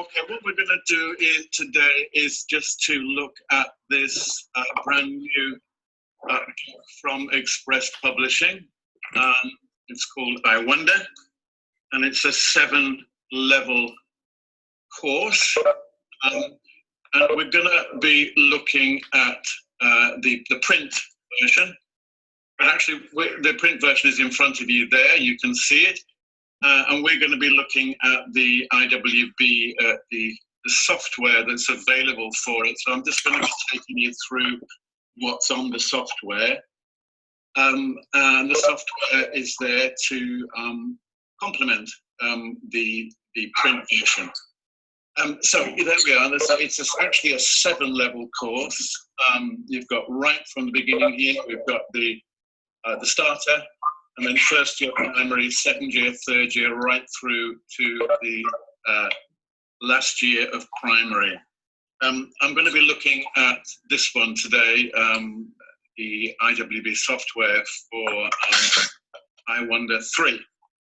Okay, what we're going to do today is just to look at this brand new book from Express Publishing. It's called I Wonder, and it's a 7-level course. And we're going to be looking at the print version. But actually, the print version is in front of you there. You can see it. And we're going to be looking at the IWB, the software that's available for it. So I'm just going to be taking you through what's on the software. And the software is there to complement the print version. So there we are. It's actually a 7-level course. You've got right from the beginning here, we've got the starter, and then first year primary, second year, third year, right through to the last year of primary. I'm going to be looking at this one today, the IWB software for I Wonder 3.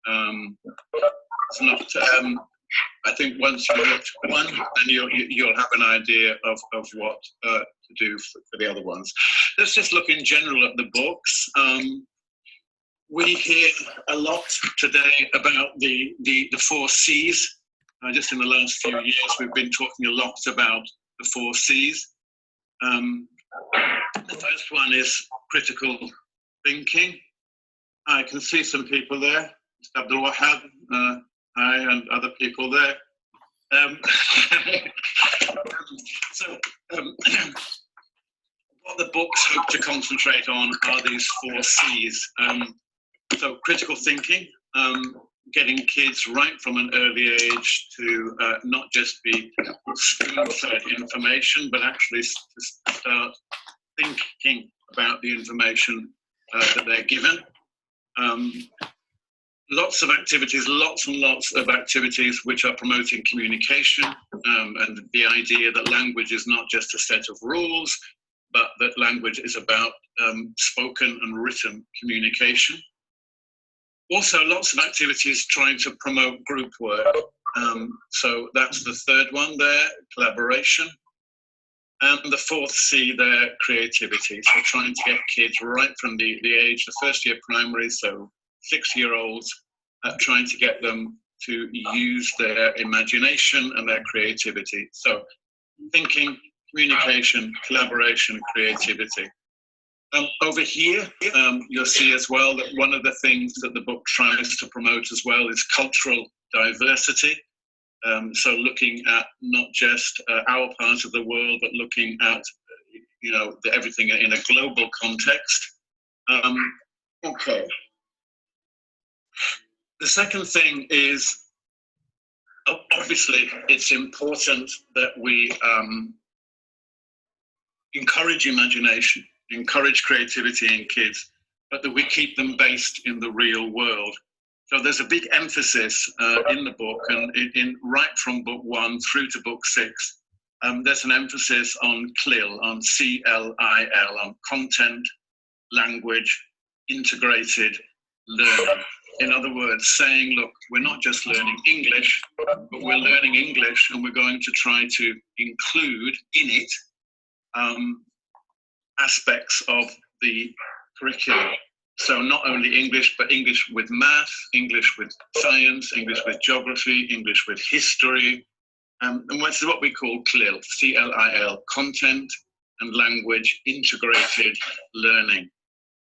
It's not, I think once you look at one, then you'll have an idea of what to do for the other ones. Let's just look in general at the books. We hear a lot today about the 4 C's. Just in the last few years, we've been talking a lot about the 4 C's. The first one is critical thinking. I can see some people there. Mr. Abdul Wahab, I and other people there. What the books hope to concentrate on are these 4 C's. So critical thinking, getting kids right from an early age to not just be spoon-fed information, but actually to start thinking about the information that they're given. Lots and lots of activities which are promoting communication, and the idea that language is not just a set of rules, but that language is about spoken and written communication. Also, lots of activities trying to promote group work. So that's the third one there, collaboration. And the 4th C there, creativity. So trying to get kids right from the age, the first year primary, so 6-year-olds, trying to get them to use their imagination and their creativity. So thinking, communication, collaboration, creativity. Over here, you'll see as well that one of the things that the book tries to promote as well is cultural diversity. So looking at not just our part of the world, but looking at, everything in a global context. Okay. The second thing is, obviously, it's important that we encourage imagination, encourage creativity in kids, but that we keep them based in the real world. So there's a big emphasis in the book, and right from book 1 through to book 6, there's an emphasis on CLIL, on C-L-I-L, on content, language, integrated learning. In other words, saying, look, we're not just learning English, but we're learning English, and we're going to try to include in it aspects of the curriculum. So not only English, but English with math, English with science, English with geography, English with history. And this is what we call CLIL, C-L-I-L, content and language integrated learning.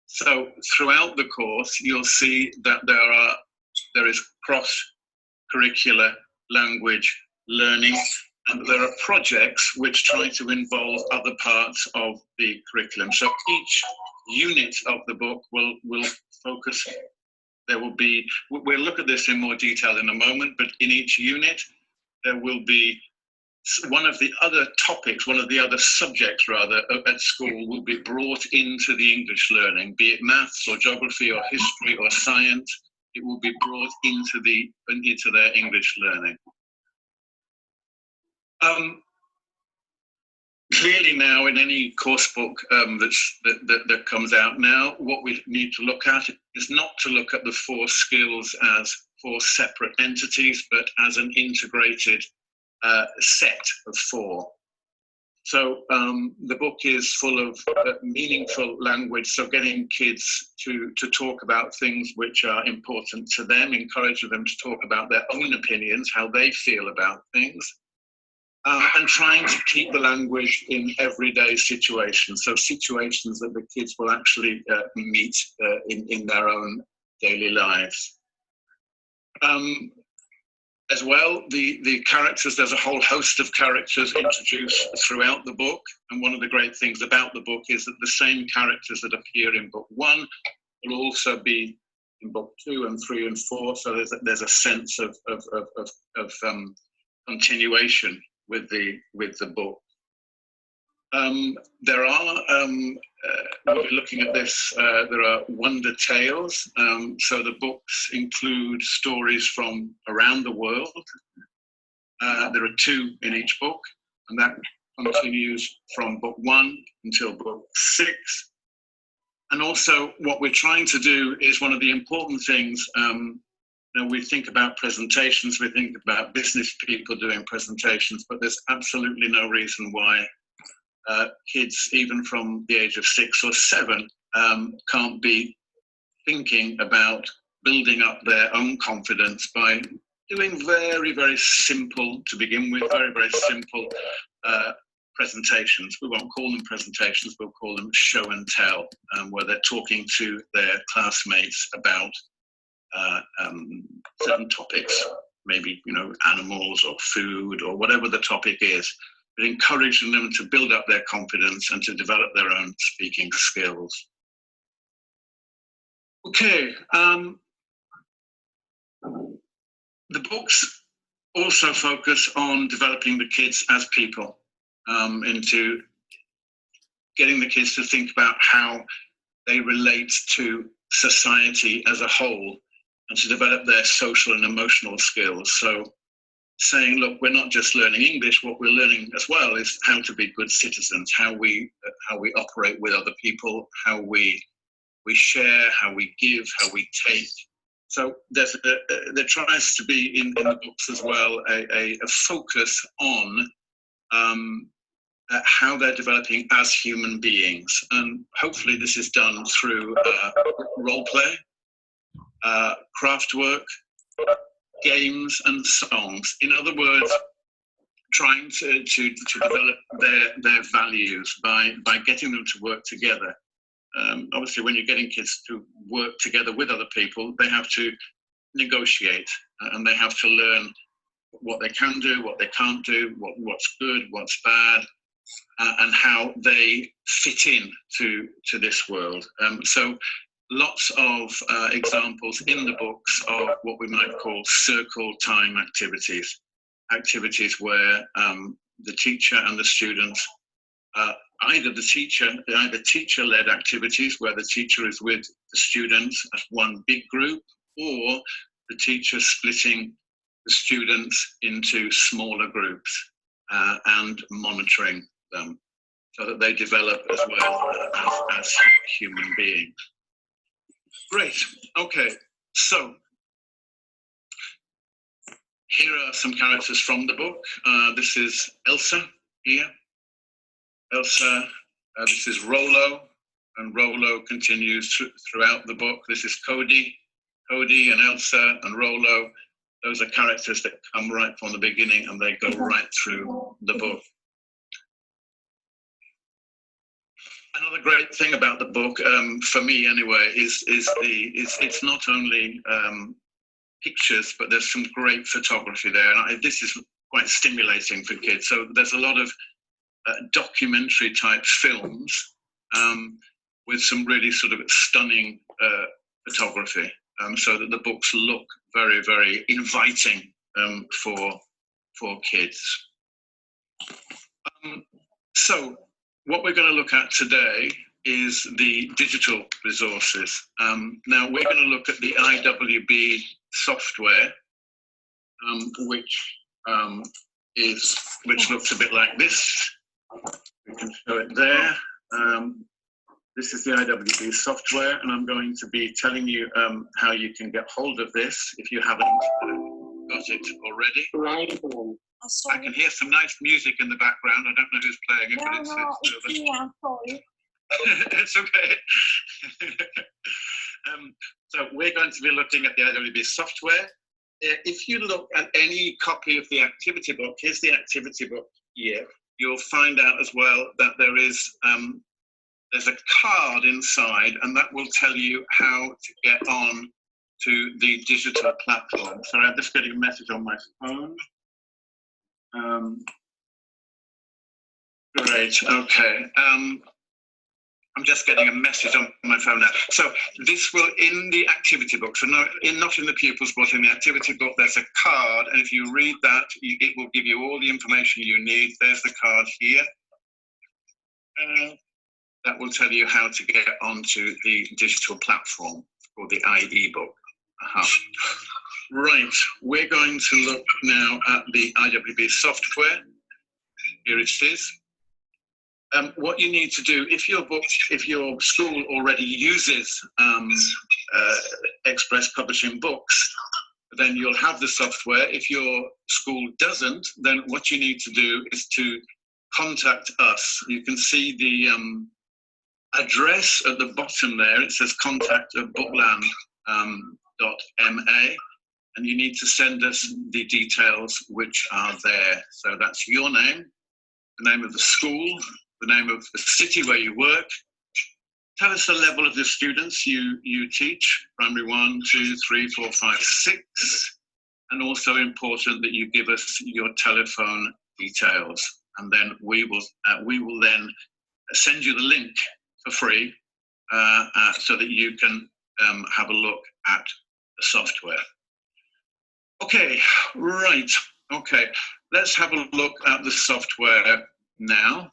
So throughout the course, you'll see that there is cross-curricular language learning, and there are projects which try to involve other parts of the curriculum. So each unit of the book will focus. We'll look at this in more detail in a moment, but in each unit, there will be one of the other topics, one of the other subjects rather, at school will be brought into the English learning, be it maths or geography or history or science. It will be brought into their English learning. Clearly now, in any course book that comes out now, what we need to look at is not to look at the 4 skills as 4 separate entities, but as an integrated set of 4. So the book is full of meaningful language, so getting kids to talk about things which are important to them, encouraging them to talk about their own opinions, how they feel about things, and trying to keep the language in everyday situations, so situations that the kids will actually meet in their own daily lives. As well, the characters, there's a whole host of characters introduced throughout the book. And one of the great things about the book is that the same characters that appear in book 1 will also be in book 2 and 3 and 4. So there's a sense of continuation with the book. There are, we're looking at this, there are wonder tales. So the books include stories from around the world. There are 2 in each book, and that continues from book 1 until book 6. And also what we're trying to do is one of the important things, we think about presentations, we think about business people doing presentations, but there's absolutely no reason why kids, even from the age of 6 or 7, can't be thinking about building up their own confidence by doing very, very simple, to begin with, very, very simple presentations. We won't call them presentations, we'll call them show and tell, where they're talking to their classmates about certain topics, maybe, animals or food or whatever the topic is. But encouraging them to build up their confidence and to develop their own speaking skills. Okay, the books also focus on developing the kids as people, into getting the kids to think about how they relate to society as a whole and to develop their social and emotional skills. So saying, look, we're not just learning English, what we're learning as well is how to be good citizens, how we operate with other people, how we share, how we give, how we take. So there tries to be in the books as well a focus on how they're developing as human beings. And hopefully this is done through role play, craft work, games and songs. In other words, trying to develop their values by getting them to work together. Obviously, when you're getting kids to work together with other people, they have to negotiate and they have to learn what they can do, what they can't do, what's good, what's bad, and how they fit in to this world. So lots of examples in the books of what we might call circle time activities, activities where the teacher and the students, either teacher-led activities where the teacher is with the students as one big group, or the teacher splitting the students into smaller groups and monitoring them so that they develop as well as human beings. Great. Okay, so here are some characters from the book. This is Elsa here. Elsa, this is Rollo, and Rollo continues throughout the book. This is Cody and Elsa and Rollo. Those are characters that come right from the beginning and they go right through the book. Another great thing about the book, for me anyway, is it's not only pictures, but there's some great photography there, and this is quite stimulating for kids. So there's a lot of documentary type films with some really sort of stunning photography, so that the books look very, very inviting for kids. So what we're going to look at today is the digital resources. Now we're going to look at the IWB software, which looks a bit like this. We can show it there. This is the IWB software, and I'm going to be telling you how you can get hold of this if you haven't got it already. Right. I can hear some nice music in the background. I don't know who's playing it, but It's me, I'm sorry. it's okay. So we're going to be looking at the IWB software. If you look at any copy of the activity book, here's the activity book here, you'll find out as well that there is there's a card inside, and that will tell you how to get on to the digital platform. Sorry, I'm just getting a message on my phone. Great, okay. I'm just getting a message on my phone now. So this will, in the activity book, so not in the pupils book, in the activity book, there's a card, and if you read that, it will give you all the information you need. There's the card here. That will tell you how to get onto the digital platform for the IE book. Right, we're going to look now at the IWB software. Here it is. What you need to do, if your school already uses Express Publishing books, then you'll have the software. If your school doesn't, then what you need to do is to contact us. You can see the address at the bottom there. It says contact@bookland.ma, and you need to send us the details which are there. So that's your name, the name of the school, the name of the city where you work. Tell us the level of the students you teach, primary 1, 2, 3, 4, 5, 6. And also important that you give us your telephone details. And then we will then send you the link for free so that you can have a look at the software. Okay, right, okay. Let's have a look at the software now.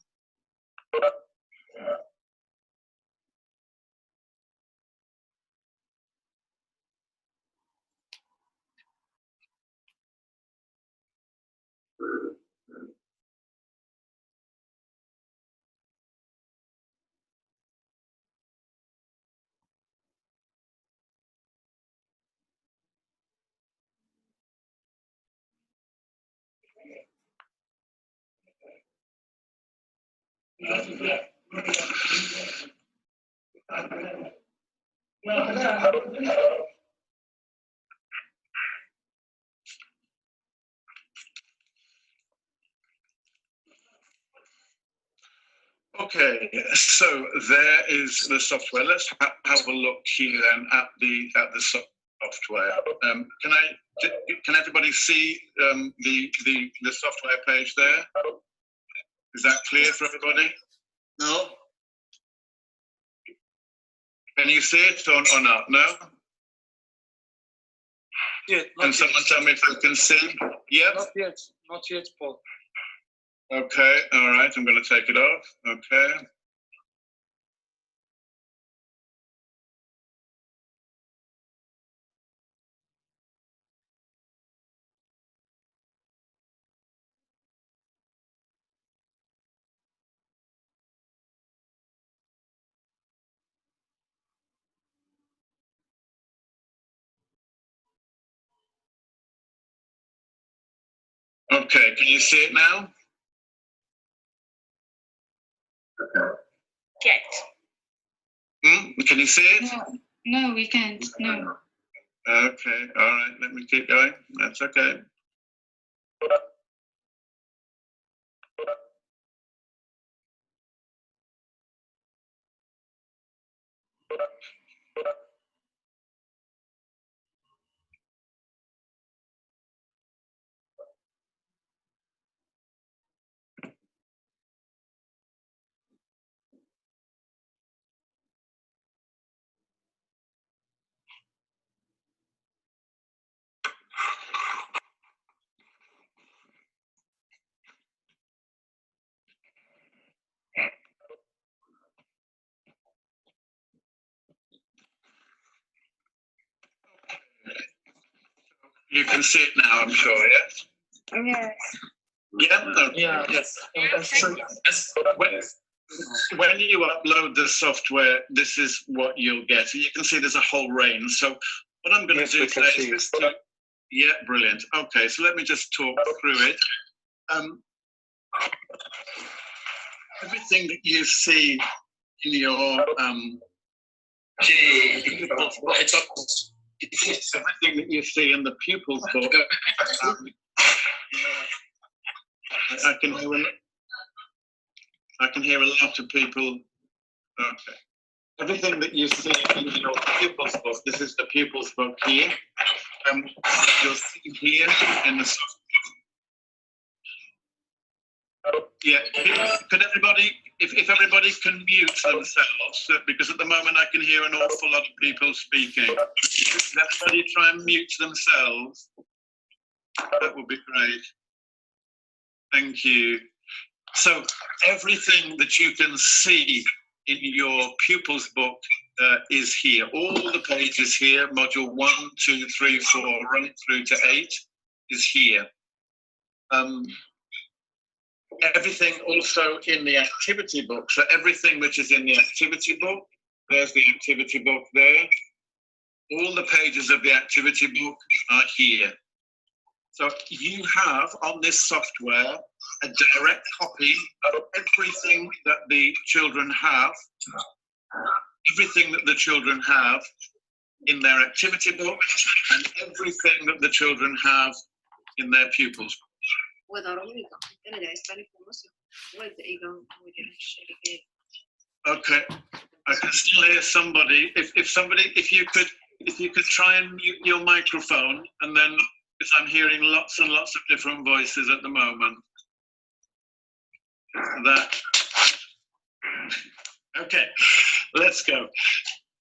Okay, so there is the software. Let's have a look here then at the software. Can everybody see the software page there? Is that clear for everybody? No. Can you see it or not? No. Yeah, can someone tell me if they can see? Yeah. Not yet, Paul. Okay, all right, I'm going to take it off. Okay. Okay, can you see it now? Yet. Can you see it? No, we can't. No. Okay, all right, let me keep going. That's okay. You can see it now, I'm sure, yes? Yes. Yeah? Okay. Yeah, yes. When you upload the software, this is what you'll get. You can see there's a whole range. So what I'm going to do today is Yeah, brilliant. Okay, so let me just talk through it. Everything that you see in your everything that you see in the pupils book, I can hear a lot of people. Okay. Everything that you see in your pupils book, this is the pupils book here. You'll see here in the soft. Yeah, could everybody, if everybody can mute themselves, because at the moment I can hear an awful lot of people speaking. Could everybody try and mute themselves? That would be great. Thank you. So everything that you can see in your pupils book is here. All the pages here, module 1, 2, 3, 4, right through to 8 is here. Everything also in the activity book. So everything which is in the activity book, there's the activity book there. All the pages of the activity book are here. So you have on this software a direct copy of everything that the children have, in their activity book, and everything that the children have in their pupils. Okay, I can still hear somebody. If you could try and mute your microphone, and then, because I'm hearing lots and lots of different voices at the moment. Okay, let's go.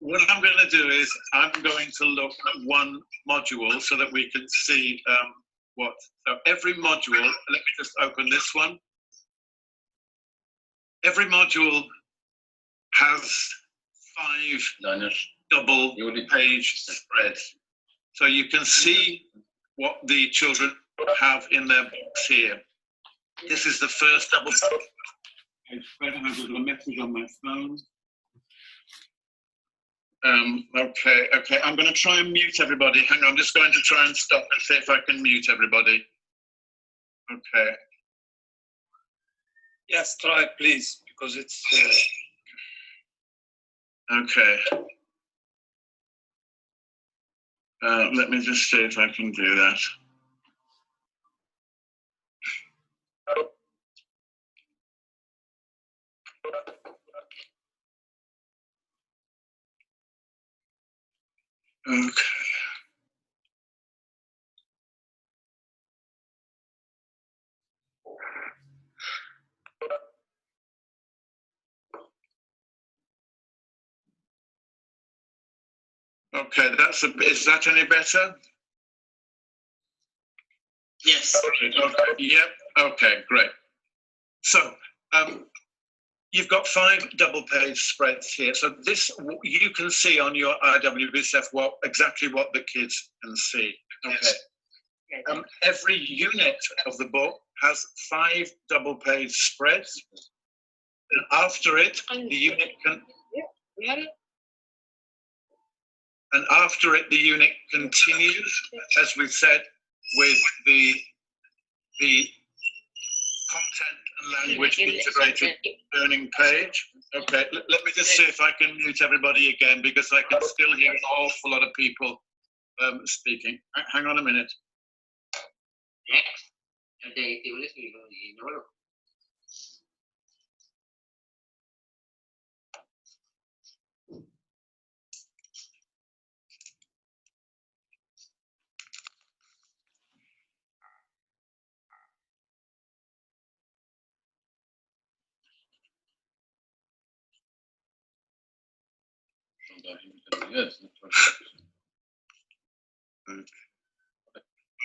What I'm going to do is I'm going to look at one module so that we can see so every module, let me just open this one. Every module has 5 double page spreads. So you can see what the children have in their books here. This is the first double page spread. I have a little message on my phone. Okay, I'm going to try and mute everybody. Hang on, I'm just going to try and stop and see if I can mute everybody. Okay. Yes, try please, because it's... Okay. Let me just see if I can do that. Okay. Okay, is that any better? Yes. Okay, yep, okay, great. So, you've got 5 double page spreads here. So this, you can see on your IWB stuff exactly what the kids can see. Okay. Yes. Every unit of the book has 5 double page spreads. And after it, the unit can... And after it, the unit continues, as we've said, with the content and language integrated learning page. Okay, let me just see if I can mute everybody again, because I can still hear an awful lot of people speaking. Hang on a minute.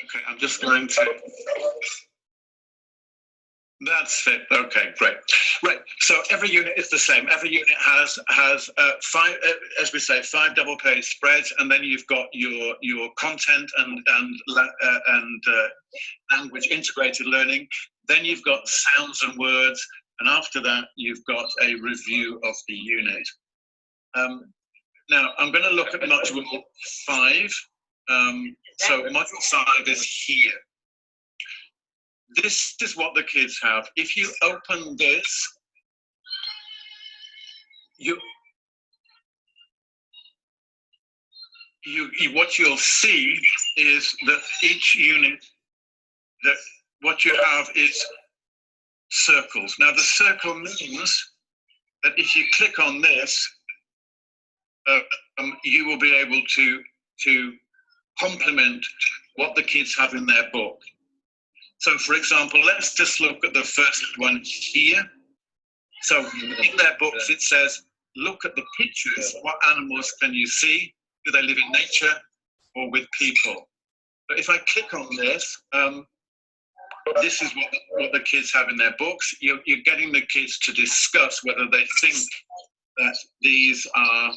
Okay, I'm just going to... That's it. Okay, great. Right. So every unit is the same. Every unit has 5, as we say, 5 double page spreads, and then you've got your content and language integrated learning. Then you've got sounds and words, and after that you've got a review of the unit. Now I'm going to look at module 5. So module 5 is here. This is what the kids have. If you open this, what you'll see is that each unit, that what you have is circles. Now the circle means that if you click on this, you will be able to complement what the kids have in their book. So for example, let's just look at the first one here. So in their books it says, look at the pictures. What animals can you see? Do they live in nature or with people? But if I click on this, this is what the kids have in their books. You're getting the kids to discuss whether they think that these are,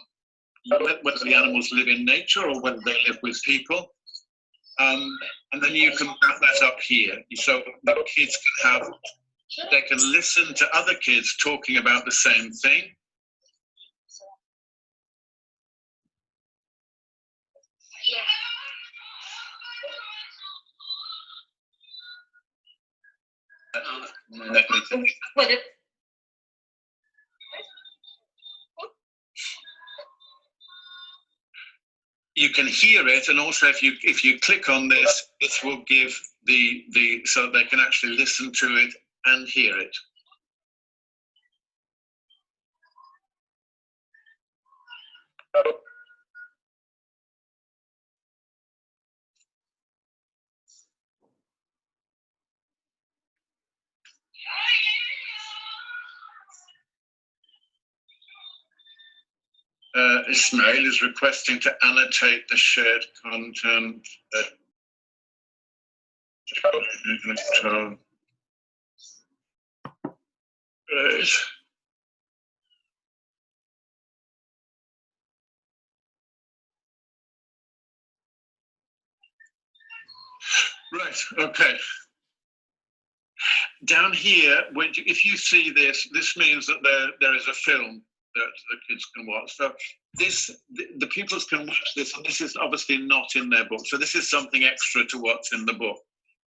whether the animals live in nature or whether they live with people. And then you can back that up here. So the kids can have, they can listen to other kids talking about the same thing. You can hear it, and also if you click on this, this will give the so they can actually listen to it and hear it. Ismail is requesting to annotate the shared content. Right, okay. Down here, if you see this, this means that there is a film that the kids can watch. So the pupils can watch this, and this is obviously not in their book. So this is something extra to what's in the book.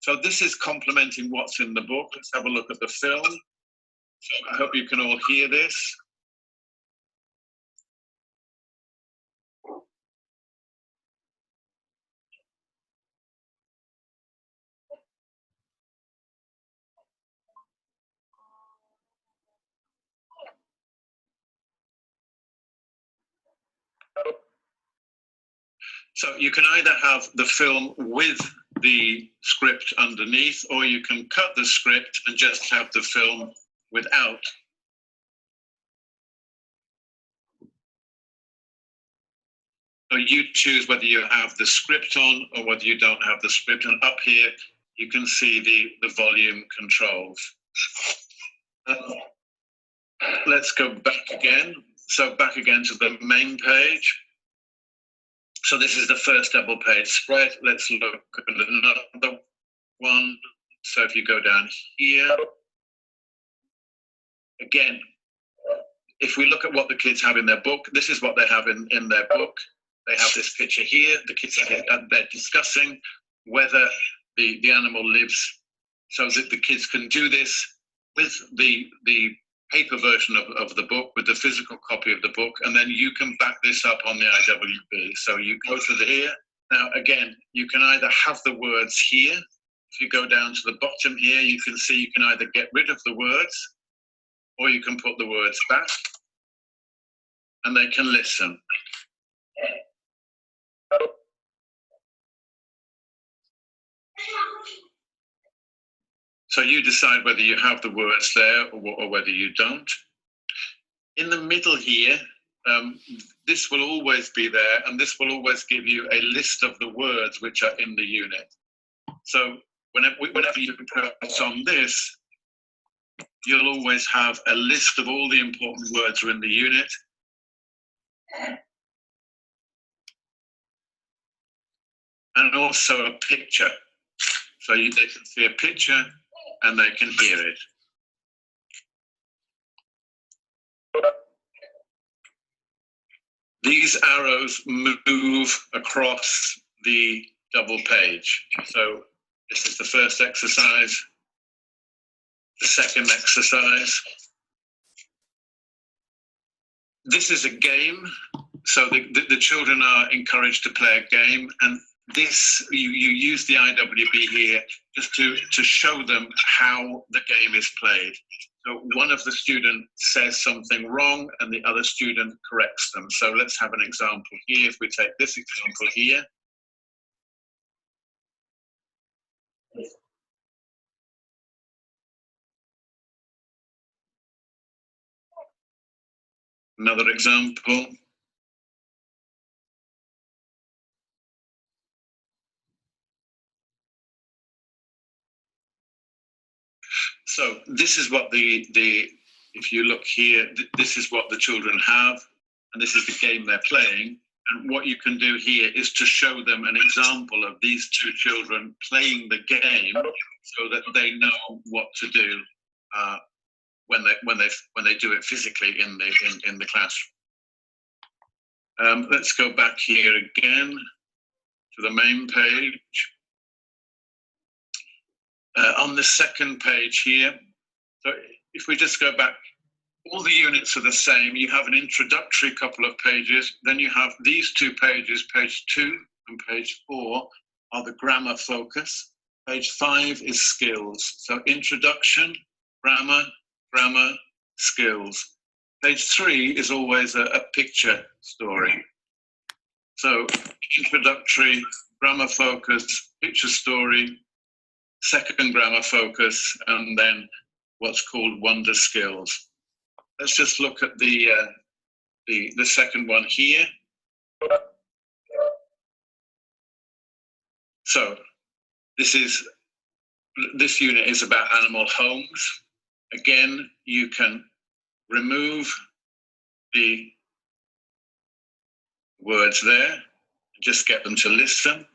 So this is complementing what's in the book. Let's have a look at the film. So I hope you can all hear this. So you can either have the film with the script underneath, or you can cut the script and just have the film without. So you choose whether you have the script on or whether you don't have the script. And up here, you can see the volume controls. Let's go back again. So back again to the main page. So this is the first double page spread. Let's look at another one. So if you go down here, again, if we look at what the kids have in their book, this is what they have in their book. They have this picture here. The kids they're discussing whether the animal lives, so that the kids can do this with the paper version of the book, with the physical copy of the book, and then you can back this up on the IWB. So you go to here. Now again, you can either have the words here. If you go down to the bottom here, you can see you can either get rid of the words, or you can put the words back, and they can listen. So you decide whether you have the words there or whether you don't. In the middle here, this will always be there, and this will always give you a list of the words which are in the unit. So whenever you press on this, you'll always have a list of all the important words are in the unit. And also a picture. So they can see a picture and they can hear it. These arrows move across the double page. So this is the first exercise, the second exercise. This is a game, so the children are encouraged to play a game, and this, you use the IWB here just to show them how the game is played. So one of the students says something wrong and the other student corrects them. So let's have an example here. If we take this example here. Another example. So this is what if you look here, this is what the children have, and this is the game they're playing. And what you can do here is to show them an example of these two children playing the game, so that they know what to do when they do it physically in the classroom. Let's go back here again to the main page. On the second page here, so if we just go back, all the units are the same. You have an introductory couple of pages, then you have these two pages, page 2 and page 4 are the grammar focus. Page 5 is skills. So introduction, grammar, grammar, skills. Page 3 is always a picture story. So introductory, grammar focus, picture story, second grammar focus, and then what's called wonder skills. Let's just look at the second one here. So this unit is about animal homes. Again, you can remove the words there and just get them to listen,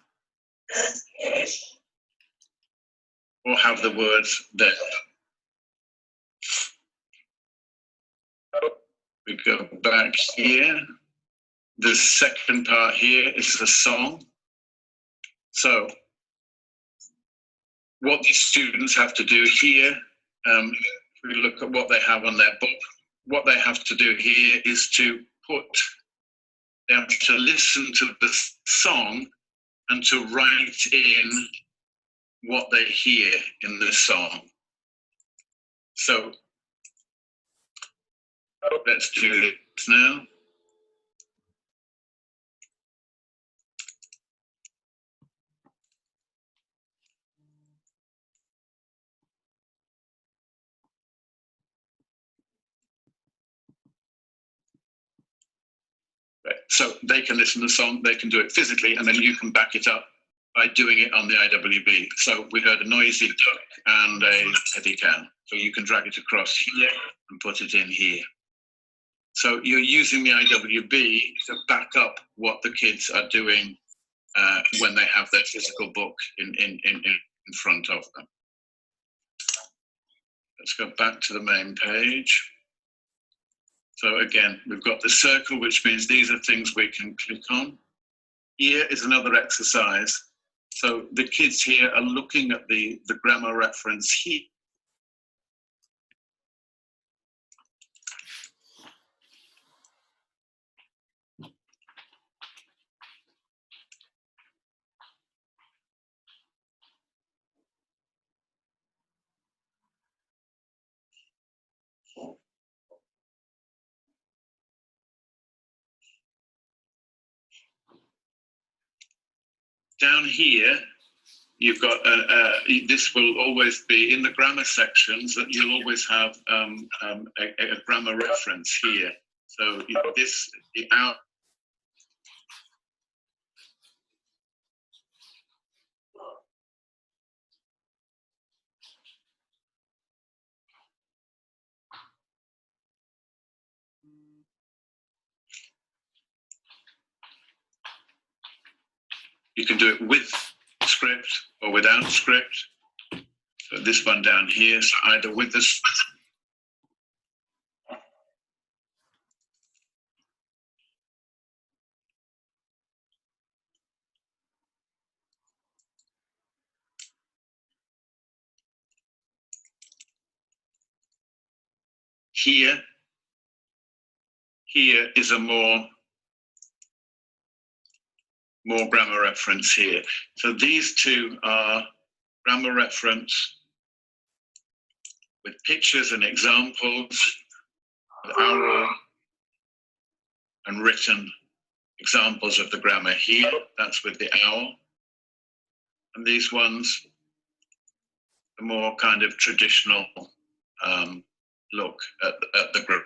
or have the words there. We go back here. The second part here is the song. So what these students have to do here, if we look at what they have on their book, what they have to do here is they have to listen to the song and to write in what they hear in the song. So let's do this now. Right. So they can listen to the song, they can do it physically, and then you can back it up by doing it on the IWB. So we heard a noisy duck and a teddy cow. So you can drag it across here and put it in here. So you're using the IWB to back up what the kids are doing when they have their physical book in front of them. Let's go back to the main page. So again, we've got the circle, which means these are things we can click on. Here is another exercise. So the kids here are looking at the grammar reference here. Down here, you've got, this will always be in the grammar sections, that you'll always have a grammar reference here. So this, you can do it with script or without script. So this one down here, so either with the here. Here is a more grammar reference here. So these two are grammar reference with pictures and examples, oral and written examples of the grammar here. That's with the owl. And these ones, the more kind of traditional look at the group.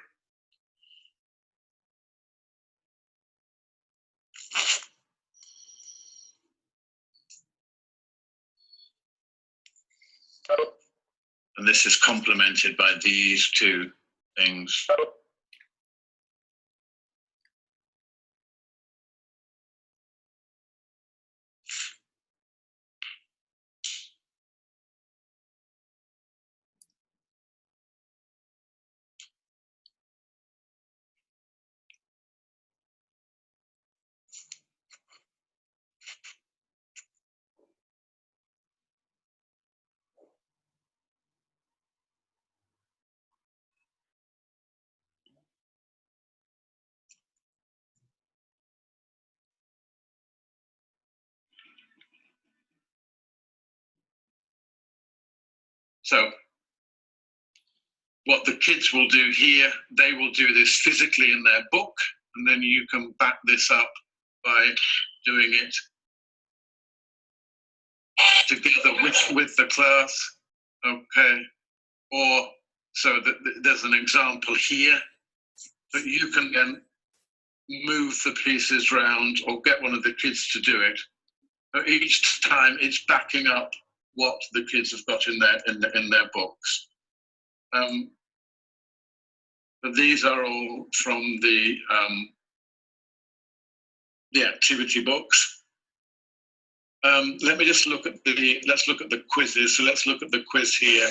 And this is complemented by these two things. So what the kids will do here, they will do this physically in their book, and then you can back this up by doing it together with the class, okay? Or so that there's an example here, but you can then move the pieces round or get one of the kids to do it. But each time it's backing up what the kids have got in their books. But these are all from the activity books. Let me just look at let's look at the quizzes. So let's look at the quiz here.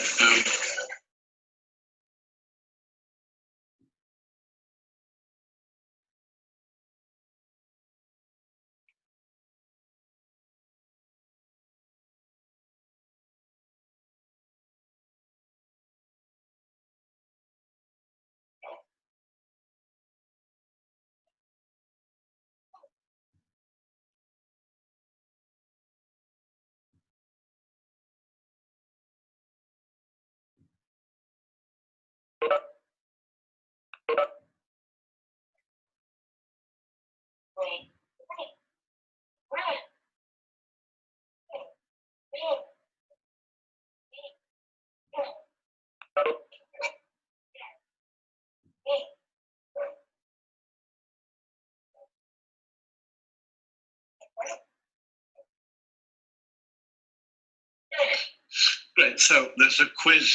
Great, so there's a quiz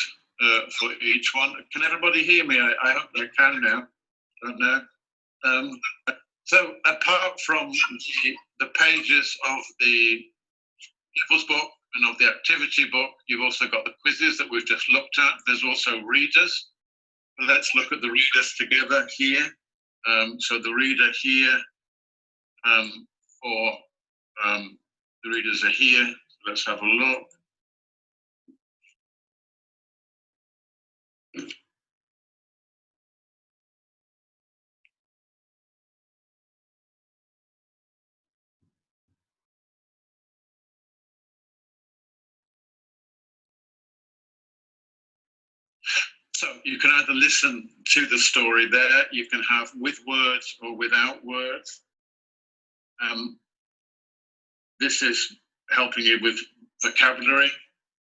for each one. Can everybody hear me? I hope they can now. Don't know. So apart from the pages of the Pupils book and of the activity book, you've also got the quizzes that we've just looked at. There's also readers. Let's look at the readers together here. So the reader here, the readers are here. Let's have a look. So you can either listen to the story there, you can have with words or without words. This is helping you with vocabulary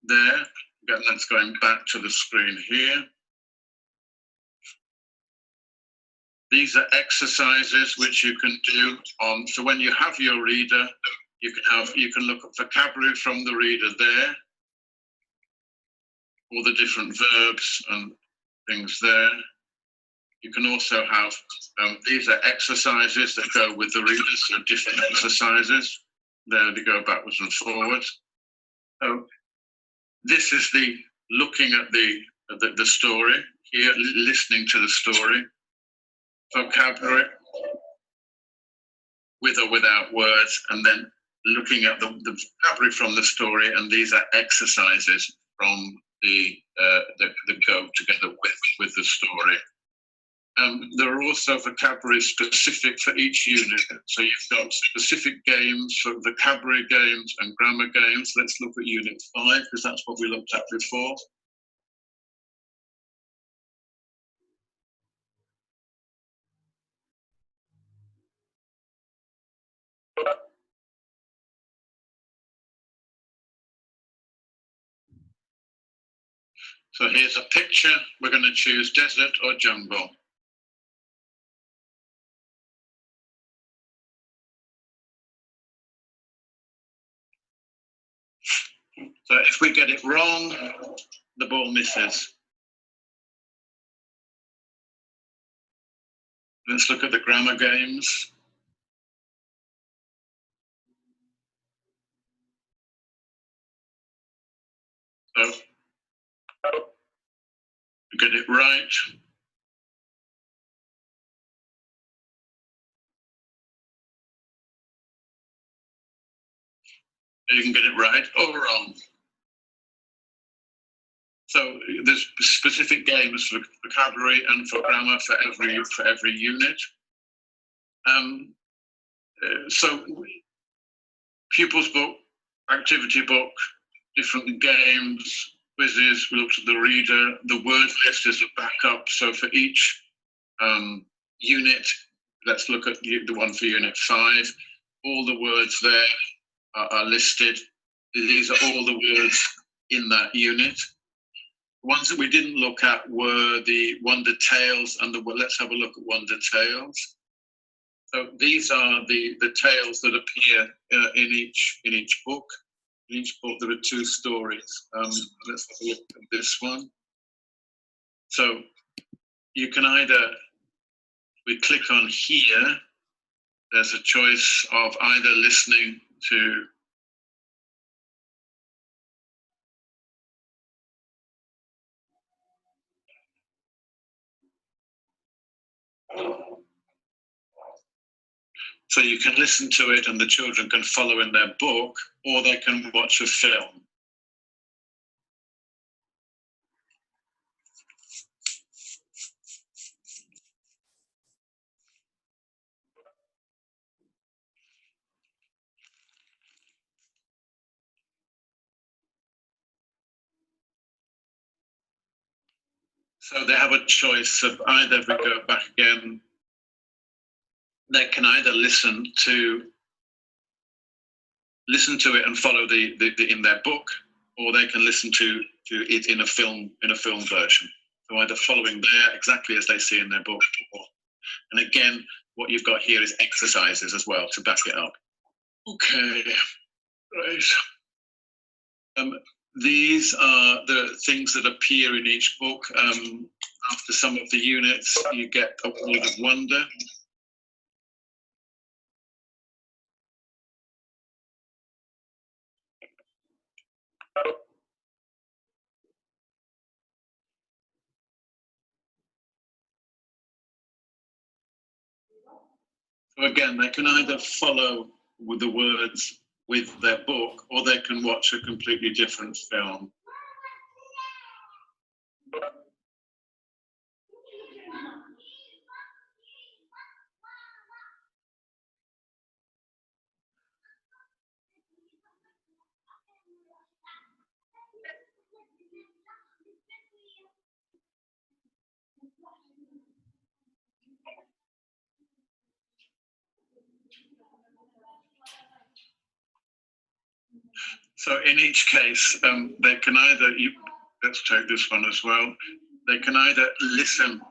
there. Again, that's going back to the screen here. These are exercises which you can do on, so when you have your reader, you can look at vocabulary from the reader there, all the different verbs and things there. You can also have, these are exercises that go with the readers, so different exercises. There they go backwards and forwards. So this is the looking at the story here, listening to the story. Vocabulary, with or without words, and then looking at the vocabulary from the story, and these are exercises from the go together with the story. there are also vocabulary specific for each unit. So you've got specific games for vocabulary games and grammar games. Let's look at Unit 5, because that's what we looked at before. So here's a picture. We're going to choose desert or jungle. So if we get it wrong, the ball misses. Let's look at the grammar games. So we get it right. You can get it right or wrong. So there's specific games for vocabulary and for grammar for every unit. So pupils book, activity book, different games, quizzes. We looked at the reader. The word list is a backup. So for each unit, let's look at the one for Unit 5. All the words there are listed. These are all the words in that unit. Ones that we didn't look at were the Wonder Tales and let's have a look at Wonder Tales. So these are the tales that appear in each book. In each book there are 2 stories. Let's have a look at this one. So you can either, we click on here, there's a choice of either listening to so you can listen to it and the children can follow in their book, or they can watch a film. So they have a choice of either, if we go back again, they can either listen to it and follow the in their book, or they can listen to it in a film version. So either following there exactly as they see in their book, and again, what you've got here is exercises as well to back it up. Okay, right. These are the things that appear in each book. After some of the units, you get a word of wonder. So again, they can either follow with the words with their book, or they can watch a completely different film. So in each case, they can either, let's take this one as well, they can either listen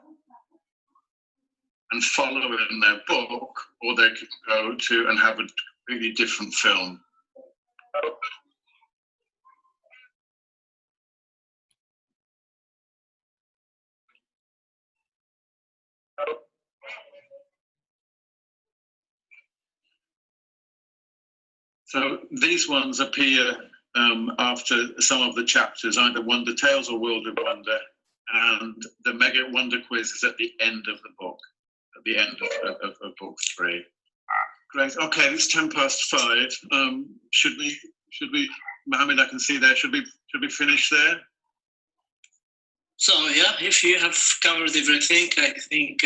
and follow in their book, or they can go to and have a completely different film. So these ones appear after some of the chapters, either Wonder Tales or World of Wonder, and the Mega Wonder Quiz is at the end of the book, at the end of book 3. Great. Okay, it's 5:10. Should we, Mohammed, I can see there. Should we finish there? So yeah, if you have covered everything, I think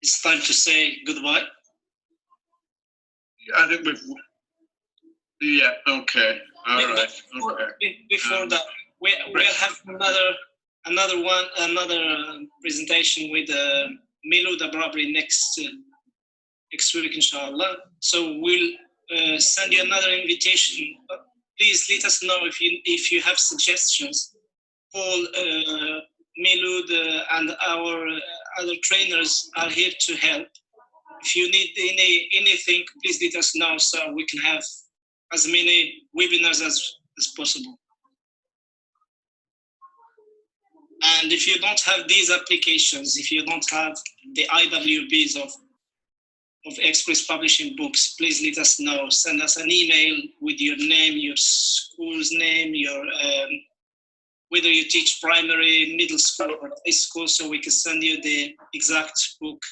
it's time to say goodbye. I think we've. Yeah. Okay. All But right. before that, we'll have another presentation with Milu probably next week, inshallah. So we'll send you another invitation. Please let us know if you have suggestions. Paul, Milud, and our other trainers are here to help. If you need anything, please let us know so we can have as many webinars as possible. And if you don't have these applications, if you don't have the IWBs of Express Publishing Books, please let us know. Send us an email with your name, your school's name, your whether you teach primary, middle school, or high school, so we can send you the exact book.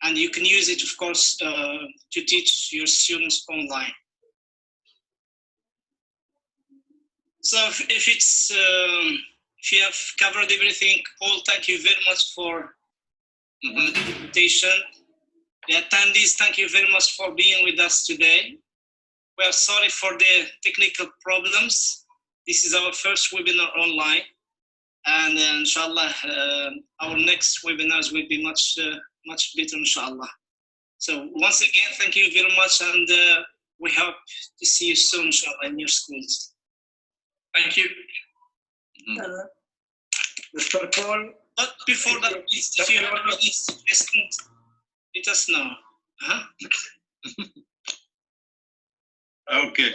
And you can use it, of course, to teach your students online. So if you have covered everything, Paul, thank you very much for the invitation. The attendees, thank you very much for being with us today. We are sorry for the technical problems. This is our first webinar online. And inshallah, our next webinars will be much better, inshallah. So once again, thank you very much. And we hope to see you soon, inshallah, in your schools. Thank you. Mr. Paul. But before that, please, if you have any suggestions, let us know. Okay.